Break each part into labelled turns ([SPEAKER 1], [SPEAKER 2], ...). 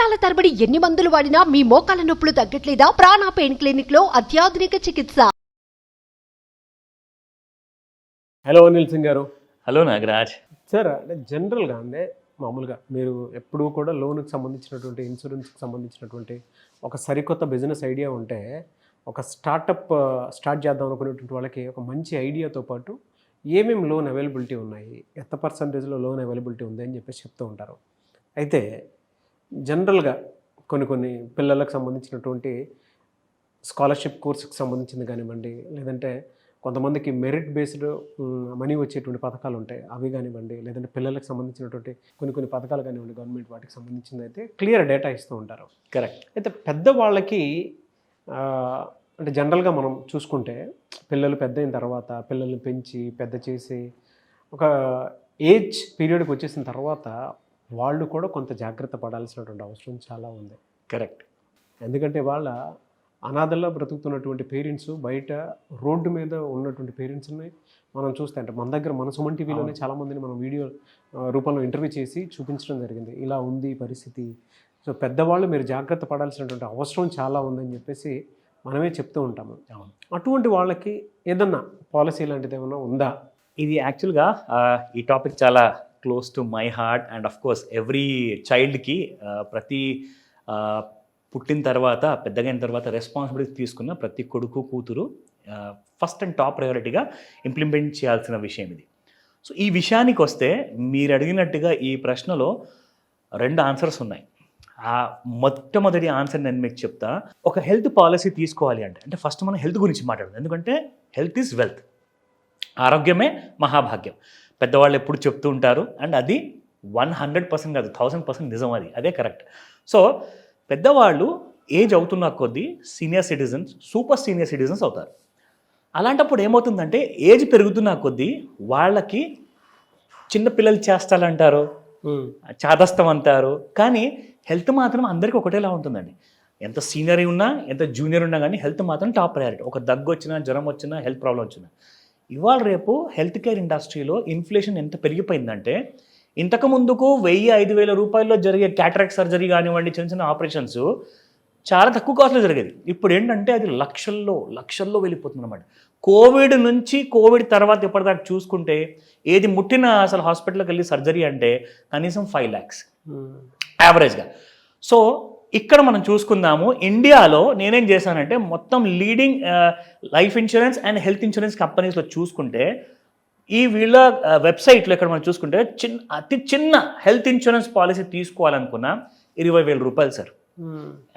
[SPEAKER 1] సంవత్సరాల తరబడి ఎన్ని మందులు వాడినా మీ మోకాల నొప్పులు తగ్గట్లేదా? ప్రాణ పెయిన్ క్లినిక్ లో అత్యాధునిక చికిత్స.
[SPEAKER 2] హలో అనిల్ సింగ్ గారు.
[SPEAKER 3] హలో నాగరాజ్
[SPEAKER 2] సార్, అంటే జనరల్గా మామూలుగా మీరు ఎప్పుడూ కూడా లోన్కి సంబంధించినటువంటి ఇన్సూరెన్స్కి సంబంధించినటువంటి ఒక సరికొత్త బిజినెస్ ఐడియా ఉంటే ఒక స్టార్ట్ చేద్దాం అనుకునేటువంటి వాళ్ళకి ఒక మంచి ఐడియాతో పాటు ఏమేమి లోన్ అవైలబిలిటీ ఉన్నాయి, ఎంత పర్సంటేజ్లో లోన్ అవైలబిలిటీ ఉంది అని చెప్పేసి చెప్తూ ఉంటారు. అయితే జనరల్గా కొన్ని పిల్లలకు సంబంధించినటువంటి స్కాలర్షిప్ కోర్సుకి సంబంధించింది కానివ్వండి, లేదంటే కొంతమందికి మెరిట్ బేస్డ్ మనీ వచ్చేటువంటి పథకాలు ఉంటాయి, అవి కానివ్వండి, లేదంటే పిల్లలకు సంబంధించినటువంటి కొన్ని పథకాలు కానివ్వండి, గవర్నమెంట్ వాటికి సంబంధించింది అయితే క్లియర్ డేటా ఇస్తూ ఉంటారు.
[SPEAKER 3] కరెక్ట్.
[SPEAKER 2] అయితే పెద్దవాళ్ళకి అంటే జనరల్గా మనం చూసుకుంటే పిల్లలు పెద్ద అయిన తర్వాత పిల్లల్ని పెంచి పెద్ద చేసి ఒక ఏజ్ పీరియడ్కి వచ్చేసిన తర్వాత వాళ్ళు కూడా కొంత జాగ్రత్త పడాల్సినటువంటి అవసరం చాలా ఉంది.
[SPEAKER 3] కరెక్ట్.
[SPEAKER 2] ఎందుకంటే వాళ్ళ అనాథల్లో బ్రతుకుతున్నటువంటి పేరెంట్స్ బయట రోడ్డు మీద ఉన్నటువంటి పేరెంట్స్ని మనం చూస్తే, అంటే మన దగ్గర మన సుమన్ టీవీలోనే చాలామందిని మనం వీడియో రూపంలో ఇంటర్వ్యూ చేసి చూపించడం జరిగింది. ఇలా ఉంది పరిస్థితి, సో పెద్దవాళ్ళు మీరు జాగ్రత్త పడాల్సినటువంటి అవసరం చాలా ఉందని చెప్పేసి మనమే చెప్తూ ఉంటాము. అటువంటి వాళ్ళకి ఏదన్నా పాలసీ లాంటిది ఏమన్నా ఉందా?
[SPEAKER 3] ఇది యాక్చువల్గా ఈ టాపిక్ చాలా close to my heart and of course every చైల్డ్కి ప్రతి పుట్టిన తర్వాత పెద్దగైన తర్వాత రెస్పాన్సిబిలిటీ తీసుకున్న ప్రతి కొడుకు కూతురు ఫస్ట్ అండ్ టాప్ ప్రయారిటీగా ఇంప్లిమెంట్ చేయాల్సిన విషయం ఇది. సో ఈ విషయానికి వస్తే మీరు అడిగినట్టుగా ఈ ప్రశ్నలో 2 ఆన్సర్స్ ఉన్నాయి. ఆ మొట్టమొదటి ఆన్సర్ నేను మీకు చెప్తా. ఒక హెల్త్ పాలసీ తీసుకోవాలి అంటే ఫస్ట్ మనం హెల్త్ గురించి మాట్లాడదాం. ఎందుకంటే హెల్త్ ఈజ్ వెల్త్, ఆరోగ్యమే మహాభాగ్యం. పెద్దవాళ్ళు ఎప్పుడు చెప్తూ ఉంటారు అండ్ అది 100% కాదు 1000% నిజం, అదే కరెక్ట్. సో పెద్దవాళ్ళు ఏజ్ అవుతున్న కొద్దీ senior citizens, super senior citizens అవుతారు. అలాంటప్పుడు ఏమవుతుందంటే ఏజ్ పెరుగుతున్న కొద్దీ వాళ్ళకి చిన్నపిల్లలు చేస్తాలంటారు, చాదస్తం అంటారు, కానీ హెల్త్ మాత్రం అందరికీ ఒకటేలా ఉంటుందండి. ఎంత సీనియర్ ఉన్నా ఎంత జూనియర్ ఉన్నా కానీ హెల్త్ మాత్రం టాప్ ప్రయారిటీ. ఒక దగ్గు వచ్చినా, జ్వరం వచ్చినా, హెల్త్ ప్రాబ్లం వచ్చినా. ఇవాళ రేపు హెల్త్ కేర్ ఇండస్ట్రీలో ఇన్ఫ్లేషన్ ఎంత పెరిగిపోయిందంటే ఇంతకు ముందుకు 1000-5000 రూపాయల్లో జరిగే క్యాటరాక్ట్ సర్జరీ కానివ్వండి, చిన్న చిన్న ఆపరేషన్స్ చాలా తక్కువ కాస్ట్లో జరిగేది. ఇప్పుడు ఏంటంటే అది లక్షల్లో వెళ్ళిపోతుంది అన్నమాట. కోవిడ్ తర్వాత ఇప్పటిదాకా చూసుకుంటే ఏది ముట్టినా అసలు హాస్పిటల్కి వెళ్ళి సర్జరీ అంటే కనీసం 5 lakhs యావరేజ్గా. సో ఇక్కడ మనం చూసుకుందాము, ఇండియాలో నేనేం చేశానంటే మొత్తం leading life insurance and health insurance కంపెనీస్లో చూసుకుంటే ఈ వీళ్ళ వెబ్సైట్లో ఇక్కడ మనం చూసుకుంటే అతి చిన్న హెల్త్ ఇన్సూరెన్స్ పాలసీ తీసుకోవాలనుకున్నా 20,000 రూపాయలు సార్.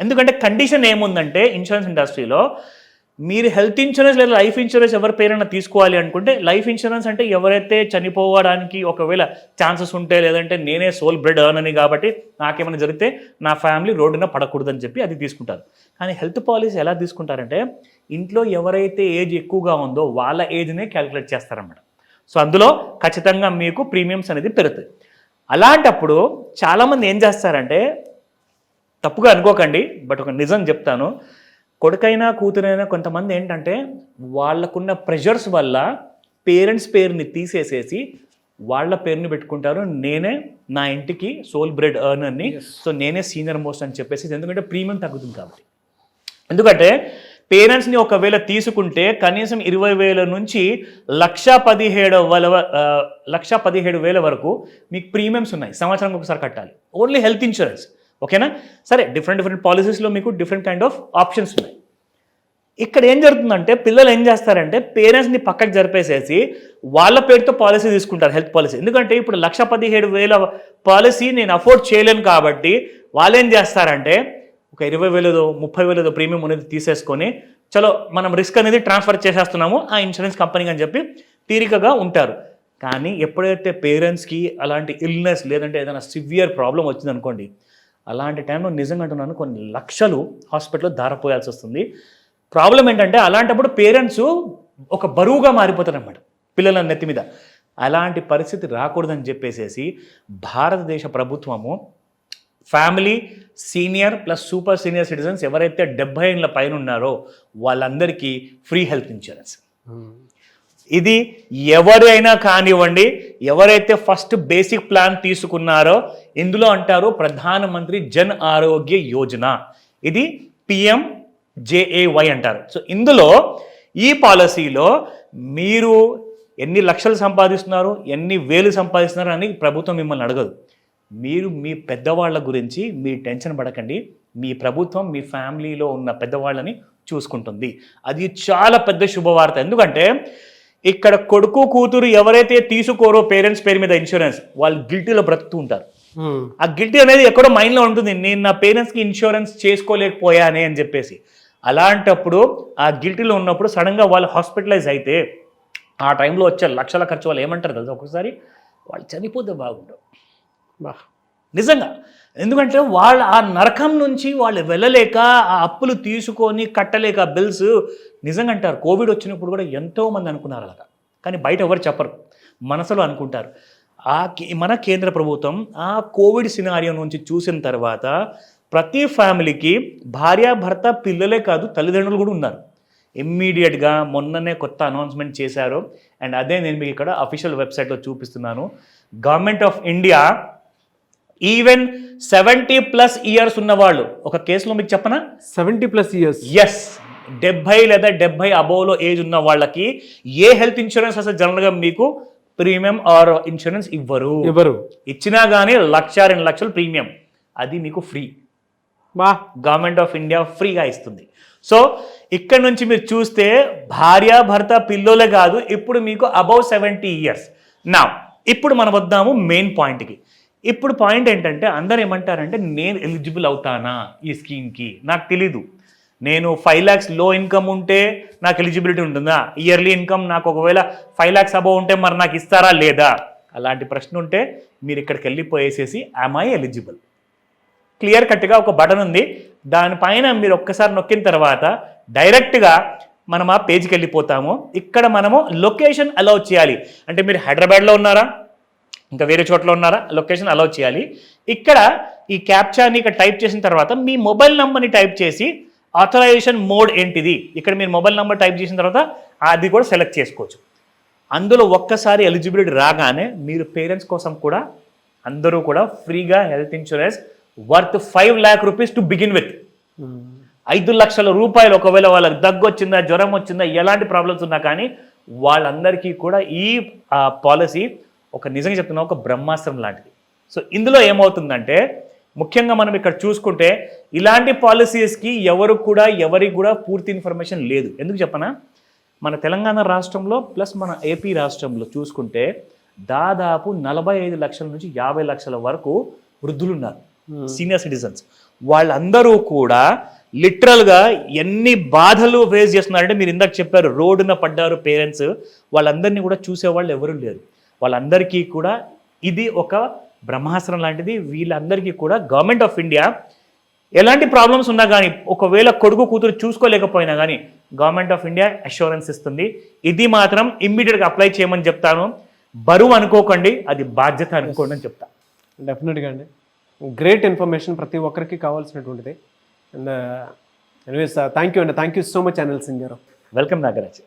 [SPEAKER 3] ఎందుకంటే కండిషన్ ఏముందంటే ఇన్సూరెన్స్ ఇండస్ట్రీలో మీరు హెల్త్ ఇన్సూరెన్స్ లేదా లైఫ్ ఇన్సూరెన్స్ ఎవరి పేరైనా తీసుకోవాలి అనుకుంటే, లైఫ్ ఇన్సూరెన్స్ అంటే ఎవరైతే చనిపోవడానికి ఒకవేళ ఛాన్సెస్ ఉంటే, లేదంటే నేనే సోల్ బ్రెడ్ ఎర్న్ అని కాబట్టి నాకేమైనా జరిగితే నా ఫ్యామిలీ రోడ్డున పడకూడదని చెప్పి అది తీసుకుంటారు. కానీ హెల్త్ పాలసీ ఎలా తీసుకుంటారంటే ఇంట్లో ఎవరైతే ఏజ్ ఎక్కువగా ఉందో వాళ్ళ ఏజ్నే క్యాలిక్యులేట్ చేస్తారన్నమాట. సో అందులో ఖచ్చితంగా మీకు ప్రీమియమ్స్ అనేది పెరుగుతుంది. అలాంటప్పుడు చాలామంది ఏం చేస్తారంటే, తప్పుగా అనుకోకండి బట్ ఒక నిజం చెప్తాను, కొడుకైనా కూతురైనా కొంతమంది ఏంటంటే వాళ్ళకున్న ప్రెషర్స్ వల్ల పేరెంట్స్ పేరుని తీసేసేసి వాళ్ళ పేరుని పెట్టుకుంటారు. నేనే నా ఇంటికి సోల్ బ్రెడ్ ఎర్నర్ని, సో నేనే సీనియర్ మోస్ట్ అని చెప్పేసి, ఎందుకంటే ప్రీమియం తగ్గుతుంది కాబట్టి. ఎందుకంటే పేరెంట్స్ని ఒకవేళ తీసుకుంటే కనీసం 20,000 నుంచి 1,17,000 వరకు మీకు ప్రీమియమ్స్ ఉన్నాయి, సంవత్సరానికి ఒకసారి కట్టాలి. ఓన్లీ హెల్త్ ఇన్సూరెన్స్, ఓకేనా? సరే, డిఫరెంట్ పాలసీస్లో మీకు డిఫరెంట్ కైండ్ ఆఫ్ ఆప్షన్స్ ఉన్నాయి. ఇక్కడ ఏం జరుగుతుందంటే పిల్లలు ఏం చేస్తారంటే పేరెంట్స్ని పక్కకు జరిపేసేసి వాళ్ళ పేరుతో పాలసీ తీసుకుంటారు, హెల్త్ పాలసీ. ఎందుకంటే ఇప్పుడు 1,17,000 పాలసీ నేను అఫోర్డ్ చేయలేను కాబట్టి వాళ్ళు ఏం చేస్తారంటే ఒక 20,000 30,000 ప్రీమియం అనేది తీసేసుకొని చలో మనం రిస్క్ అనేది ట్రాన్స్ఫర్ చేసేస్తున్నాము ఆ ఇన్సూరెన్స్ కంపెనీకి అని చెప్పి తీరికగా ఉంటారు. కానీ ఎప్పుడైతే పేరెంట్స్కి అలాంటి ఇల్నెస్ లేదంటే ఏదైనా సివియర్ ప్రాబ్లం వచ్చిందనుకోండి, అలాంటి టైంలో నిజంగా అంటున్నాను కొన్ని లక్షలు హాస్పిటల్లో దారపోయాల్సి వస్తుంది. ప్రాబ్లం ఏంటంటే అలాంటప్పుడు పేరెంట్స్ ఒక బరువుగా మారిపోతారు అన్నమాట పిల్లల నెత్తి మీద. అలాంటి పరిస్థితి రాకూడదని చెప్పేసి భారతదేశ ప్రభుత్వము family senior plus super senior citizens ఎవరైతే 70 ఏళ్ళ పైన ఉన్నారో వాళ్ళందరికీ ఫ్రీ హెల్త్ ఇన్సూరెన్స్. ఇది ఎవరైనా కానివ్వండి, ఎవరైతే ఫస్ట్ బేసిక్ ప్లాన్ తీసుకున్నారో ఇందులో అంటారు ప్రధానమంత్రి జన్ ఆరోగ్య యోజన, ఇది PMJAY అంటారు. సో ఇందులో ఈ పాలసీలో మీరు ఎన్ని లక్షలు సంపాదిస్తున్నారు, ఎన్ని వేలు సంపాదిస్తున్నారు అని ప్రభుత్వం మిమ్మల్ని అడగదు. మీరు మీ పెద్దవాళ్ళ గురించి మీ టెన్షన్ పడకండి, మీ ప్రభుత్వం మీ ఫ్యామిలీలో ఉన్న పెద్దవాళ్ళని చూసుకుంటుంది. అది చాలా పెద్ద శుభవార్త. ఎందుకంటే ఇక్కడ కొడుకు కూతురు ఎవరైతే తీసుకోరో పేరెంట్స్ పేరు మీద ఇన్సూరెన్స్, వాళ్ళు గిల్టీలో బ్రతుకుతూ ఉంటారు. ఆ గిల్టీ అనేది ఎక్కడో మైండ్లో ఉంటుంది, నేను నా పేరెంట్స్కి ఇన్సూరెన్స్ చేసుకోలేకపోయానే అని చెప్పేసి. అలాంటప్పుడు ఆ గిల్టీలో ఉన్నప్పుడు సడన్గా వాళ్ళు హాస్పిటలైజ్ అయితే ఆ టైంలో వచ్చే లక్షల ఖర్చు వాళ్ళు ఏమంటారు తెలుసు, ఒక్కొక్కసారి వాళ్ళు చనిపోతే బాగుండవు నిజంగా. ఎందుకంటే వాళ్ళు ఆ నరకం నుంచి వాళ్ళు వెళ్ళలేక ఆ అప్పులు తీసుకొని కట్టలేక బిల్స్ నిజంగా అంటారు. కోవిడ్ వచ్చినప్పుడు కూడా ఎంతోమంది అనుకున్నారు అలాగా, కానీ బయట ఎవరు చెప్పరు, మనసులో అనుకుంటారు. మన కేంద్ర ప్రభుత్వం ఆ కోవిడ్ సినారియో నుంచి చూసిన తర్వాత ప్రతి ఫ్యామిలీకి భార్యాభర్త పిల్లలే కాదు తల్లిదండ్రులు కూడా ఉన్నారు. ఇమ్మీడియట్గా మొన్ననే కొత్త అనౌన్స్మెంట్ చేశారు, అండ్ అదే నేను మీకు ఇక్కడ అఫీషియల్ వెబ్సైట్లో చూపిస్తున్నాను. Government of India even 70+ years ఉన్నవాళ్ళు, ఒక కేసులో మీకు చెప్పనా,
[SPEAKER 2] 70+ ఇయర్స్,
[SPEAKER 3] ఎస్ 70 లేదా 70 అబోవ్లో ఏజ్ ఉన్న వాళ్ళకి ఏ హెల్త్ ఇన్సూరెన్స్ అసలు జనరల్గా మీకు ప్రీమియం ఆర్ ఇన్సూరెన్స్ ఇవ్వరు. ఇచ్చినా కానీ 1,00,000-2 లక్షలు ప్రీమియం, అది మీకు ఫ్రీ. గవర్నమెంట్ ఆఫ్ ఇండియా ఫ్రీగా ఇస్తుంది. సో ఇక్కడ నుంచి మీరు చూస్తే భార్యాభర్త పిల్లలే కాదు, ఇప్పుడు మీకు అబౌవ్ 70 ఇయర్స్. నా ఇప్పుడు మనం వద్దాము మెయిన్ పాయింట్కి. ఇప్పుడు పాయింట్ ఏంటంటే అందరు ఏమంటారంటే నేను ఎలిజిబుల్ అవుతానా ఈ స్కీమ్కి, నాకు తెలీదు. నేను 5 lakhs లో ఇన్కమ్ ఉంటే నాకు ఎలిజిబిలిటీ ఉంటుందా, ఇయర్లీ ఇన్కమ్ నాకు ఒకవేళ 5 lakhs అబౌవ్ ఉంటే మరి నాకు ఇస్తారా లేదా, అలాంటి ప్రశ్న ఉంటే మీరు ఇక్కడికి వెళ్ళిపోయేసేసి am I ఎలిజిబుల్, క్లియర్ కట్గా ఒక బటన్ ఉంది, దానిపైన మీరు ఒక్కసారి నొక్కిన తర్వాత డైరెక్ట్గా మనం ఆ పేజ్కి వెళ్ళిపోతాము. ఇక్కడ మనము లొకేషన్ అలౌ చేయాలి. అంటే మీరు హైదరాబాద్లో ఉన్నారా, ఇంకా వేరే చోట్ల ఉన్నారా, లొకేషన్ అలౌ చేయాలి. ఇక్కడ ఈ క్యాప్చాని ఇక్కడ టైప్ చేసిన తర్వాత మీ మొబైల్ నెంబర్ని టైప్ చేసి ఆథరైజేషన్ మోడ్ ఏంటిది, ఇక్కడ మీరు మొబైల్ నెంబర్ టైప్ చేసిన తర్వాత అది కూడా సెలెక్ట్ చేసుకోవచ్చు. అందులో ఒక్కసారి ఎలిజిబిలిటీ రాగానే మీరు పేరెంట్స్ కోసం కూడా అందరూ కూడా ఫ్రీగా health insurance worth 5 lakh rupees to begin with. 5 లక్షల రూపాయలు, ఒకవేళ వాళ్ళకి దగ్గు వచ్చిందా, జ్వరం వచ్చిందా, ఎలాంటి ప్రాబ్లమ్స్ ఉన్నా కానీ వాళ్ళందరికీ కూడా ఈ పాలసీ ఒక నిజంగా చెప్తున్నా ఒక బ్రహ్మాస్త్రం లాంటిది. సో ఇందులో ఏమవుతుందంటే ముఖ్యంగా మనం ఇక్కడ చూసుకుంటే ఇలాంటి పాలసీస్కి ఎవరికి కూడా పూర్తి ఇన్ఫర్మేషన్ లేదు. ఎందుకు చెప్పనా, మన తెలంగాణ రాష్ట్రంలో ప్లస్ మన ఏపీ రాష్ట్రంలో చూసుకుంటే దాదాపు 45 లక్షల నుంచి 50 లక్షల వరకు వృద్ధులు ఉన్నారు, సీనియర్ సిటిజన్స్. వాళ్ళందరూ కూడా లిటరల్గా ఎన్ని బాధలు ఫేస్ చేస్తున్నారంటే మీరు ఇందాక చెప్పారు రోడ్డున పడ్డారు పేరెంట్స్, వాళ్ళందరినీ కూడా చూసేవాళ్ళు ఎవరు లేరు. వాళ్ళందరికీ కూడా ఇది ఒక బ్రహ్మాస్త్రం లాంటిది. వీళ్ళందరికీ కూడా గవర్నమెంట్ ఆఫ్ ఇండియా ఎలాంటి ప్రాబ్లమ్స్ ఉన్నా కానీ ఒకవేళ కొడుకు కూతురు చూసుకోలేకపోయినా కానీ గవర్నమెంట్ ఆఫ్ ఇండియా అష్యూరెన్స్ ఇస్తుంది. ఇది మాత్రం ఇమ్మీడియట్గా అప్లై చేయమని చెప్తాను. బరువు అనుకోకండి, అది బాధ్యత అనుకోండి అని చెప్తాను.
[SPEAKER 2] డెఫినెట్గా అండి, గ్రేట్ ఇన్ఫర్మేషన్ ప్రతి ఒక్కరికి కావాల్సినటువంటిది. అండ్ ఎనీవేస్ థ్యాంక్ యూ అండి, thank you so much Anil Singh గారు.
[SPEAKER 3] వెల్కమ్ నాగరాజ్.